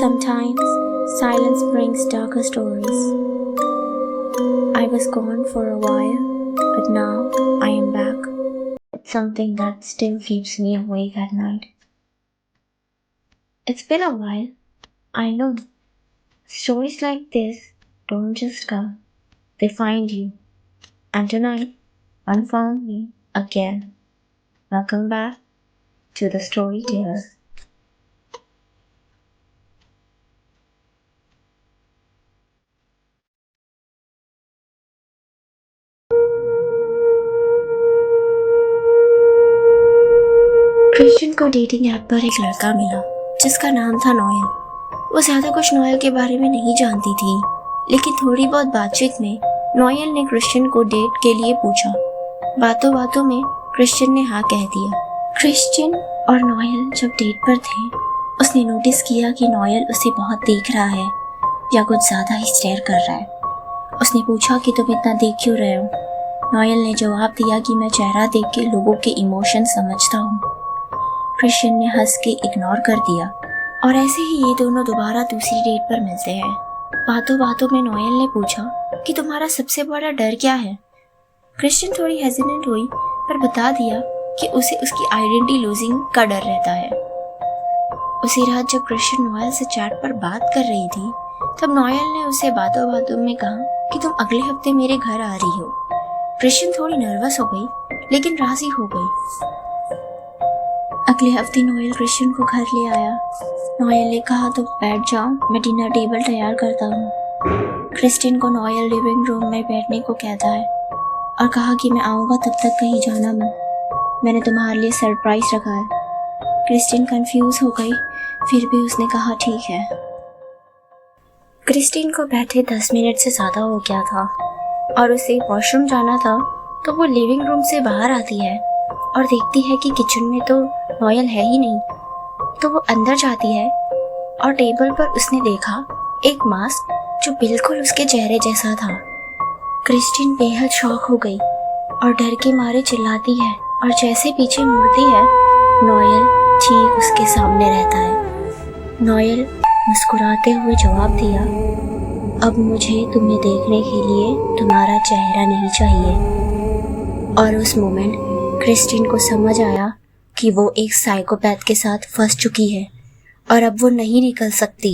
Sometimes silence brings darker stories. I was gone for a while, but now I am back. It's something that still keeps me awake at night. It's been a while, I know. Stories like this don't just come, they find you. And tonight, one found me again. Welcome back to the Storyteller. Christian को dating app पर एक लड़का मिला जिसका नाम था Noel. वो ज्यादा कुछ नोएल के बारे में नहीं जानती थी, लेकिन थोड़ी बहुत बातचीत में नोएल ने क्रिश्चियन को डेट के लिए पूछा। बातों बातों में क्रिश्चियन ने हाँ कह दिया। क्रिश्चियन और नोएल जब डेट पर थे, उसने नोटिस किया कि नोएल उसे बहुत देख रहा है या कुछ ज्यादा ही स्टेयर कर रहा है। उसने पूछा कि तुम इतना देख क्यों रहे हो? नोएल ने जवाब दिया कि मैं चेहरा देख के लोगों के इमोशन समझता हूँ। क्रिश्चियन ने हंस के इग्नोर कर दिया और ऐसे ही ये दोनों दोबारा दूसरी डेट पर मिलते हैं। बातों बातों में नोएल ने पूछा कि तुम्हारा सबसे बड़ा डर क्या है? क्रिश्चियन थोड़ी हेजिटेंट हुई पर बता दिया कि उसे उसकी आइडेंटिटी लूजिंग का डर रहता है। उसी रात जब क्रिश्चियन नोएल से चैट पर बात कर रही थी, तब नोएल ने उसे बातों बातों में कहा कि तुम अगले हफ्ते मेरे घर आ रही हो। क्रिश्चियन थोड़ी नर्वस हो गई लेकिन राजी हो गई। अगले हफ्ते नोएल क्रिश्चियन को घर ले आया। नोएल ने कहा तुम बैठ जाओ, मैं डिनर टेबल तैयार करता हूँ। क्रिश्चियन को नोएल लिविंग रूम में बैठने को कहता है और कहा कि मैं आऊँगा, तब तक कहीं जाना मत, मैंने तुम्हारे लिए सरप्राइज रखा है। क्रिश्चियन कंफ्यूज हो गई, फिर भी उसने कहा ठीक है। क्रिश्चियन को बैठे 10 मिनट से ज़्यादा हो गया था और उसे वॉशरूम जाना था, तो वो लिविंग रूम से बाहर आती है और देखती है कि किचन में तो नोएल है ही नहीं। तो वो अंदर जाती है और टेबल पर उसने देखा एक मास्क जो बिल्कुल उसके चेहरे जैसा था। क्रिश्चियन बेहद शॉक हो गई और डर के मारे चिल्लाती है और जैसे पीछे मुड़ती है, नोएल ठीक उसके सामने रहता है। नोएल मुस्कुराते हुए जवाब दिया, अब मुझे तुम्हें देखने के लिए तुम्हारा चेहरा नहीं चाहिए। और उस मोमेंट क्रिश्चियन को समझ आया कि वो एक साइकोपैथ के साथ फंस चुकी है और अब वो नहीं निकल सकती।